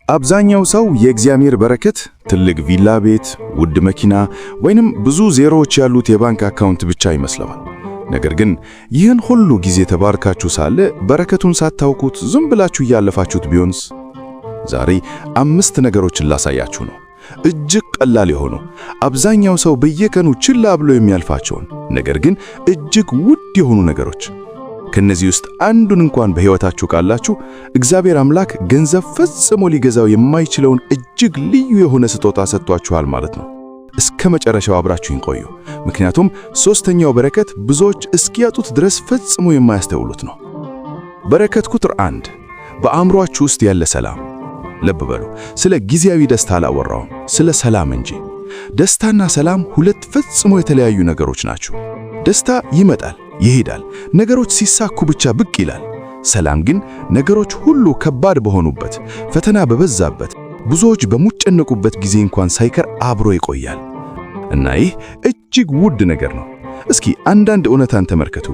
አብዛኛው ሰው የእግዚአብሔር በረከት ትልቅ ቪላ ቤት፣ ውድ መኪና ወይንም ብዙ ዜሮዎች ያሉት የባንክ አካውንት ብቻ ይመስለዋል። ነገር ግን ይህን ሁሉ ጊዜ ተባርካችሁ ሳለ በረከቱን ሳታውቁት ዝም ብላችሁ እያለፋችሁት ቢሆንስ? ዛሬ 5 ነገሮችን ላሳያችሁ ነው። እጅግ ቀላል የሆኑ አብዛኛው ሰው በየቀኑ ችላ ብሎ የሚያልፋቸውን ነገር ግን እጅግ ውድ የሆኑ ነገሮች። ከነዚህ ውስጥ አንዱን እንኳን በሕይወታችሁ ካላችሁ እግዚአብሔር አምላክ ገንዘብ ፈጽሞ ሊገዛው የማይችለውን እጅግ ልዩ የሆነ ስጦታ ሰጥቷችኋል ማለት ነው። እስከ መጨረሻው አብራችሁኝ ቆዩ። ምክንያቱም ሦስተኛው በረከት ብዙዎች እስኪያጡት ድረስ ፈጽሞ የማያስተውሉት ነው። በረከት ቁጥር 1 በአእምሮአችሁ ውስጥ ያለ ሰላም። ልብ በሉ፣ ስለ ጊዜያዊ ደስታ አላወራውም፣ ስለ ሰላም እንጂ። ደስታና ሰላም ሁለት ፈጽሞ የተለያዩ ነገሮች ናቸው። ደስታ ይመጣል ይሄዳል፣ ነገሮች ሲሳኩ ብቻ ብቅ ይላል። ሰላም ግን ነገሮች ሁሉ ከባድ በሆኑበት፣ ፈተና በበዛበት፣ ብዙዎች በሚጨነቁበት ጊዜ እንኳን ሳይቀር አብሮ ይቆያል። እና ይህ እጅግ ውድ ነገር ነው። እስኪ አንዳንድ እውነታን ተመልከቱ።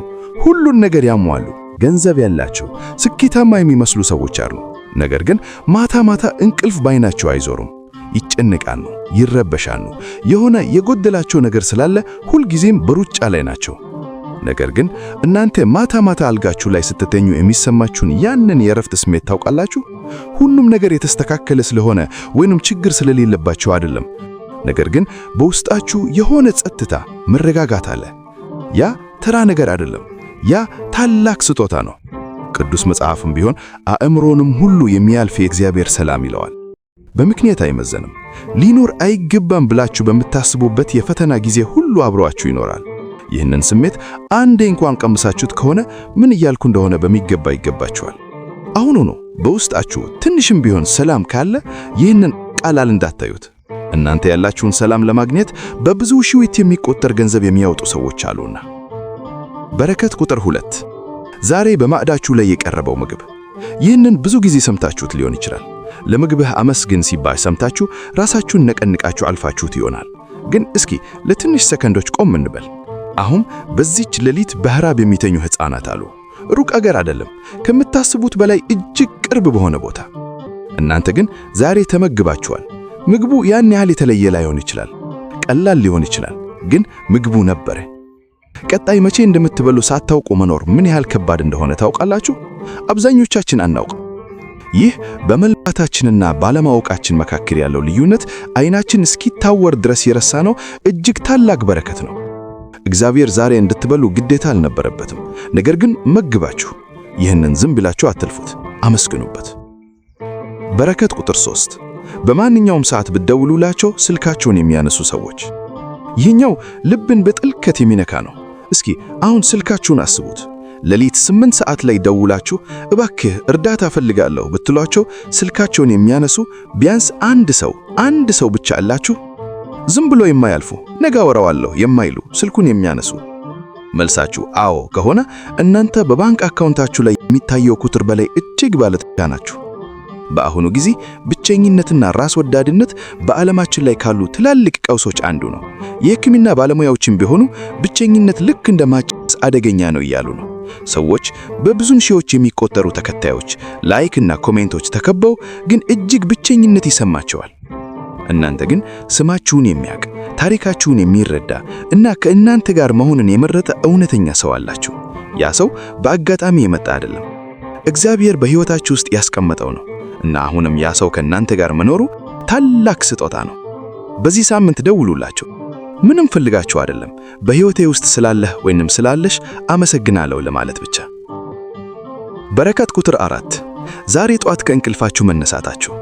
ሁሉን ነገር ያሟሉ፣ ገንዘብ ያላቸው፣ ስኬታማ የሚመስሉ ሰዎች አሉ። ነገር ግን ማታ ማታ እንቅልፍ ባይናቸው አይዞሩም። ይጨነቃሉ፣ ይረበሻሉ። የሆነ የጎደላቸው ነገር ስላለ ሁልጊዜም በሩጫ ላይ ናቸው። ነገር ግን እናንተ ማታ ማታ አልጋችሁ ላይ ስትተኙ የሚሰማችሁን ያንን የእረፍት ስሜት ታውቃላችሁ? ሁሉም ነገር የተስተካከለ ስለሆነ ወይንም ችግር ስለሌለባችሁ አይደለም። ነገር ግን በውስጣችሁ የሆነ ጸጥታ፣ መረጋጋት አለ። ያ ተራ ነገር አይደለም። ያ ታላቅ ስጦታ ነው። ቅዱስ መጽሐፍም ቢሆን አእምሮንም ሁሉ የሚያልፍ የእግዚአብሔር ሰላም ይለዋል። በምክንያት አይመዘንም። ሊኖር አይገባም ብላችሁ በምታስቡበት የፈተና ጊዜ ሁሉ አብሯችሁ ይኖራል። ይህንን ስሜት አንዴ እንኳን ቀምሳችሁት ከሆነ ምን እያልኩ እንደሆነ በሚገባ ይገባችኋል። አሁኑኑ በውስጣችሁ ትንሽም ቢሆን ሰላም ካለ ይህንን ቃላል እንዳታዩት። እናንተ ያላችሁን ሰላም ለማግኘት በብዙ ሺዎች የሚቆጠር ገንዘብ የሚያወጡ ሰዎች አሉና። በረከት ቁጥር 2 ዛሬ በማዕዳችሁ ላይ የቀረበው ምግብ። ይህንን ብዙ ጊዜ ሰምታችሁት ሊሆን ይችላል። ለምግብህ አመስግን ሲባል ሰምታችሁ ራሳችሁን ነቀንቃችሁ አልፋችሁት ይሆናል። ግን እስኪ ለትንሽ ሰከንዶች ቆም እንበል። አሁን በዚች ሌሊት በሕራብ የሚተኙ ሕፃናት አሉ። ሩቅ አገር አይደለም፣ ከምታስቡት በላይ እጅግ ቅርብ በሆነ ቦታ። እናንተ ግን ዛሬ ተመግባችኋል። ምግቡ ያን ያህል የተለየ ላይሆን ይችላል፣ ቀላል ሊሆን ይችላል፣ ግን ምግቡ ነበረ። ቀጣይ መቼ እንደምትበሉ ሳታውቁ መኖር ምን ያህል ከባድ እንደሆነ ታውቃላችሁ? አብዛኞቻችን አናውቅም። ይህ በመልባታችንና ባለማወቃችን መካከል ያለው ልዩነት ዓይናችን እስኪታወር ድረስ የረሳነው እጅግ ታላቅ በረከት ነው። እግዚአብሔር ዛሬ እንድትበሉ ግዴታ አልነበረበትም። ነገር ግን መግባችሁ። ይህንን ዝም ብላችሁ አትልፉት፣ አመስግኑበት። በረከት ቁጥር 3 በማንኛውም ሰዓት ብትደውሉላቸው ስልካቸውን የሚያነሱ ሰዎች። ይህኛው ልብን በጥልቀት የሚነካ ነው። እስኪ አሁን ስልካችሁን አስቡት። ሌሊት 8 ሰዓት ላይ ደውላችሁ እባክህ እርዳታ እፈልጋለሁ ብትሏቸው ስልካቸውን የሚያነሱ ቢያንስ አንድ ሰው ብቻ አላችሁ? ዝም ብሎ የማያልፉ ነገ አወራዋለሁ የማይሉ ስልኩን የሚያነሱ። መልሳችሁ አዎ ከሆነ እናንተ በባንክ አካውንታችሁ ላይ የሚታየው ቁጥር በላይ እጅግ ባለጠጋ ናችሁ። በአሁኑ ጊዜ ብቸኝነትና ራስ ወዳድነት በዓለማችን ላይ ካሉ ትላልቅ ቀውሶች አንዱ ነው። የሕክምና ባለሙያዎችም ቢሆኑ ብቸኝነት ልክ እንደ ማጨስ አደገኛ ነው እያሉ ነው። ሰዎች በብዙ ሺዎች የሚቆጠሩ ተከታዮች፣ ላይክ እና ኮሜንቶች ተከበው ግን እጅግ ብቸኝነት ይሰማቸዋል። እናንተ ግን ስማችሁን የሚያውቅ ታሪካችሁን የሚረዳ እና ከእናንተ ጋር መሆንን የመረጠ እውነተኛ ሰው አላችሁ። ያ ሰው በአጋጣሚ የመጣ አይደለም፣ እግዚአብሔር በሕይወታችሁ ውስጥ ያስቀመጠው ነው። እና አሁንም ያ ሰው ከእናንተ ጋር መኖሩ ታላቅ ስጦታ ነው። በዚህ ሳምንት ደውሉላቸው። ምንም ፈልጋችሁ አይደለም፣ በሕይወቴ ውስጥ ስላለህ ወይንም ስላለሽ አመሰግናለሁ ለማለት ብቻ። በረከት ቁጥር 4 ዛሬ ጧት ከእንቅልፋችሁ መነሳታችሁ።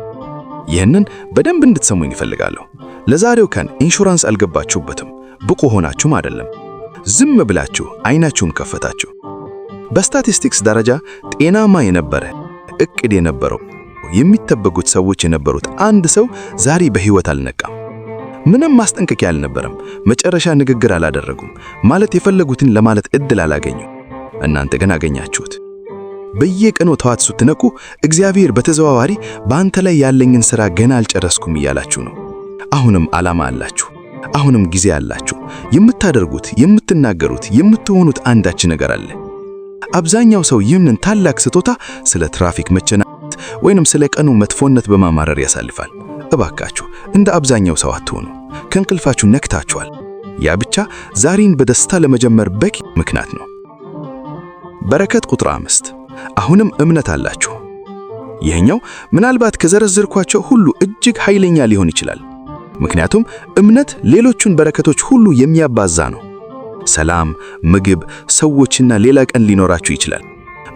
ይህንን በደንብ እንድትሰሙኝ ይፈልጋለሁ። ለዛሬው ቀን ኢንሹራንስ አልገባችሁበትም፣ ብቁ ሆናችሁም አይደለም። ዝም ብላችሁ አይናችሁን ከፈታችሁ። በስታቲስቲክስ ደረጃ ጤናማ የነበረ እቅድ የነበረው የሚጠበቁት ሰዎች የነበሩት አንድ ሰው ዛሬ በሕይወት አልነቃም። ምንም ማስጠንቀቂያ አልነበረም። መጨረሻ ንግግር አላደረጉም። ማለት የፈለጉትን ለማለት እድል አላገኙም። እናንተ ግን አገኛችሁት። በየቀኑ ተዋት ስትነቁ እግዚአብሔር በተዘዋዋሪ በአንተ ላይ ያለኝን ሥራ ገና አልጨረስኩም እያላችሁ ነው። አሁንም ዓላማ አላችሁ። አሁንም ጊዜ አላችሁ። የምታደርጉት፣ የምትናገሩት፣ የምትሆኑት አንዳች ነገር አለ። አብዛኛው ሰው ይህንን ታላቅ ስጦታ ስለ ትራፊክ መጨናነቅ፣ ወይንም ስለ ቀኑ መጥፎነት በማማረር ያሳልፋል። እባካችሁ እንደ አብዛኛው ሰው አትሆኑ። ከእንቅልፋችሁ ነክታችኋል። ያ ብቻ ዛሬን በደስታ ለመጀመር በቂ ምክንያት ነው። በረከት ቁጥር 5 አሁንም እምነት አላችሁ። ይህኛው ምናልባት ከዘረዘርኳቸው ሁሉ እጅግ ኃይለኛ ሊሆን ይችላል። ምክንያቱም እምነት ሌሎቹን በረከቶች ሁሉ የሚያባዛ ነው። ሰላም፣ ምግብ፣ ሰዎችና ሌላ ቀን ሊኖራችሁ ይችላል።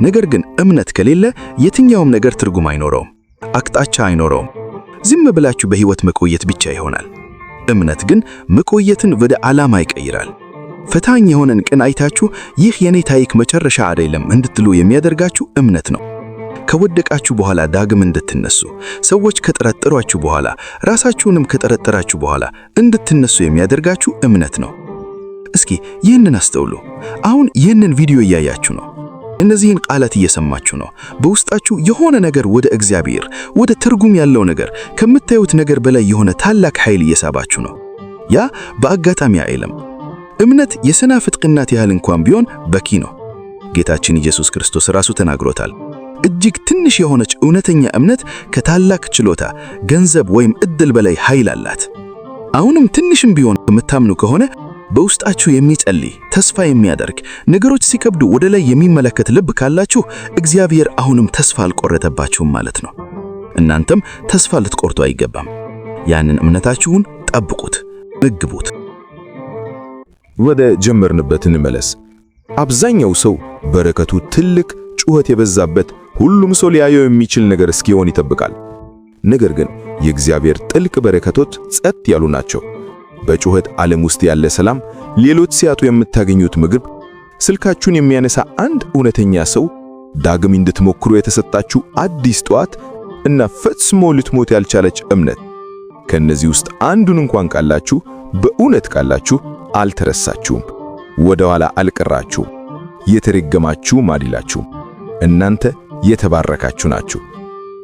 ነገር ግን እምነት ከሌለ የትኛውም ነገር ትርጉም አይኖረውም፣ አቅጣጫ አይኖረውም። ዝም ብላችሁ በሕይወት መቆየት ብቻ ይሆናል። እምነት ግን መቆየትን ወደ ዓላማ ይቀይራል። ፈታኝ የሆነን ቀን አይታችሁ ይህ የኔ ታሪክ መጨረሻ አይደለም እንድትሉ የሚያደርጋችሁ እምነት ነው። ከወደቃችሁ በኋላ ዳግም እንድትነሱ፣ ሰዎች ከጠረጠሯችሁ በኋላ ራሳችሁንም ከጠረጠራችሁ በኋላ እንድትነሱ የሚያደርጋችሁ እምነት ነው። እስኪ ይህንን አስተውሉ። አሁን ይህንን ቪዲዮ እያያችሁ ነው። እነዚህን ቃላት እየሰማችሁ ነው። በውስጣችሁ የሆነ ነገር ወደ እግዚአብሔር፣ ወደ ትርጉም ያለው ነገር፣ ከምታዩት ነገር በላይ የሆነ ታላቅ ኃይል እየሳባችሁ ነው። ያ በአጋጣሚ አይደለም። እምነት የሰናፍጭ ቅንጣት ያህል እንኳን ቢሆን በቂ ነው። ጌታችን ኢየሱስ ክርስቶስ ራሱ ተናግሮታል። እጅግ ትንሽ የሆነች እውነተኛ እምነት ከታላቅ ችሎታ፣ ገንዘብ ወይም ዕድል በላይ ኃይል አላት። አሁንም ትንሽም ቢሆን የምታምኑ ከሆነ በውስጣችሁ የሚጸልይ ተስፋ የሚያደርግ ነገሮች ሲከብዱ ወደ ላይ የሚመለከት ልብ ካላችሁ እግዚአብሔር አሁንም ተስፋ አልቆረጠባችሁም ማለት ነው። እናንተም ተስፋ ልትቆርጡ አይገባም። ያንን እምነታችሁን ጠብቁት፣ ምግቡት። ወደ ጀመርንበት እንመለስ። አብዛኛው ሰው በረከቱ ትልቅ፣ ጩኸት የበዛበት፣ ሁሉም ሰው ሊያየው የሚችል ነገር እስኪሆን ይጠብቃል። ነገር ግን የእግዚአብሔር ጥልቅ በረከቶች ጸጥ ያሉ ናቸው። በጩኸት ዓለም ውስጥ ያለ ሰላም፣ ሌሎች ሲያጡ የምታገኙት ምግብ፣ ስልካችሁን የሚያነሳ አንድ እውነተኛ ሰው፣ ዳግም እንድትሞክሩ የተሰጣችሁ አዲስ ጠዋት እና ፈጽሞ ልትሞት ያልቻለች እምነት። ከነዚህ ውስጥ አንዱን እንኳን ካላችሁ፣ በእውነት ካላችሁ አልተረሳችሁም፣ ወደ ኋላ አልቀራችሁም፣ የተረገማችሁም አይደላችሁም። እናንተ የተባረካችሁ ናችሁ።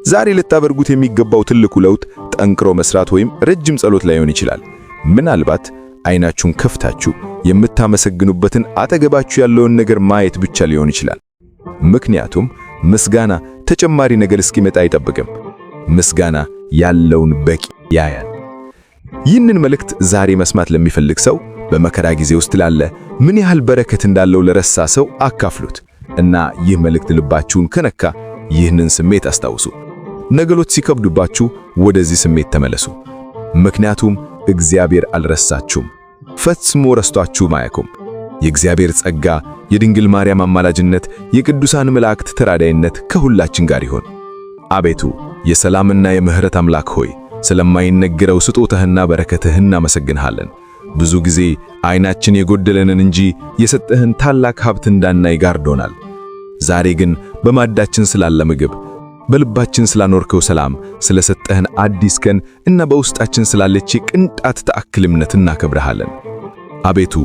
ዛሬ ልታደርጉት የሚገባው ትልቁ ለውጥ ጠንክሮ መስራት ወይም ረጅም ጸሎት ላይሆን ይችላል። ምናልባት አይናችሁን ከፍታችሁ የምታመሰግኑበትን አጠገባችሁ ያለውን ነገር ማየት ብቻ ሊሆን ይችላል። ምክንያቱም ምስጋና ተጨማሪ ነገር እስኪመጣ አይጠብቅም። ምስጋና ያለውን በቂ ያያል። ይህንን መልእክት ዛሬ መስማት ለሚፈልግ ሰው፣ በመከራ ጊዜ ውስጥ ላለ፣ ምን ያህል በረከት እንዳለው ለረሳ ሰው አካፍሉት እና ይህ መልእክት ልባችሁን ከነካ ይህንን ስሜት አስታውሱ። ነገሮች ሲከብዱባችሁ ወደዚህ ስሜት ተመለሱ። ምክንያቱም እግዚአብሔር አልረሳችሁም፣ ፈጽሞ ረስቷችሁም አያውቅም። የእግዚአብሔር ጸጋ፣ የድንግል ማርያም አማላጅነት፣ የቅዱሳን መላእክት ተራዳይነት ከሁላችን ጋር ይሁን። አቤቱ የሰላምና የምህረት አምላክ ሆይ ስለማይነገረው ስጦታህና በረከትህ እናመሰግንሃለን። ብዙ ጊዜ አይናችን የጎደለንን እንጂ የሰጠህን ታላቅ ሀብት እንዳናይ ጋርዶናል። ዛሬ ግን በማዳችን ስላለ ምግብ፣ በልባችን ስላኖርከው ሰላም፣ ስለሰጠህን አዲስ ቀን እና በውስጣችን ስላለች የቅንጣት ተአክል እምነት እናከብረሃለን። አቤቱ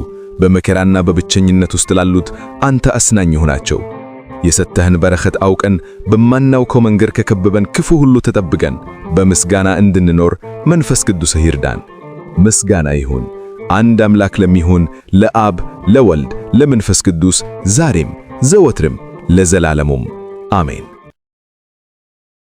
በመከራና በብቸኝነት ውስጥ ላሉት አንተ አጽናኝ ሁናቸው። የሰጠህን በረከት አውቀን በማናውቀው መንገድ ከከበበን ክፉ ሁሉ ተጠብቀን በምስጋና እንድንኖር መንፈስ ቅዱስህ ይርዳን። ምስጋና ይሁን አንድ አምላክ ለሚሆን ለአብ ለወልድ ለመንፈስ ቅዱስ ዛሬም ዘወትርም ለዘላለሙም አሜን።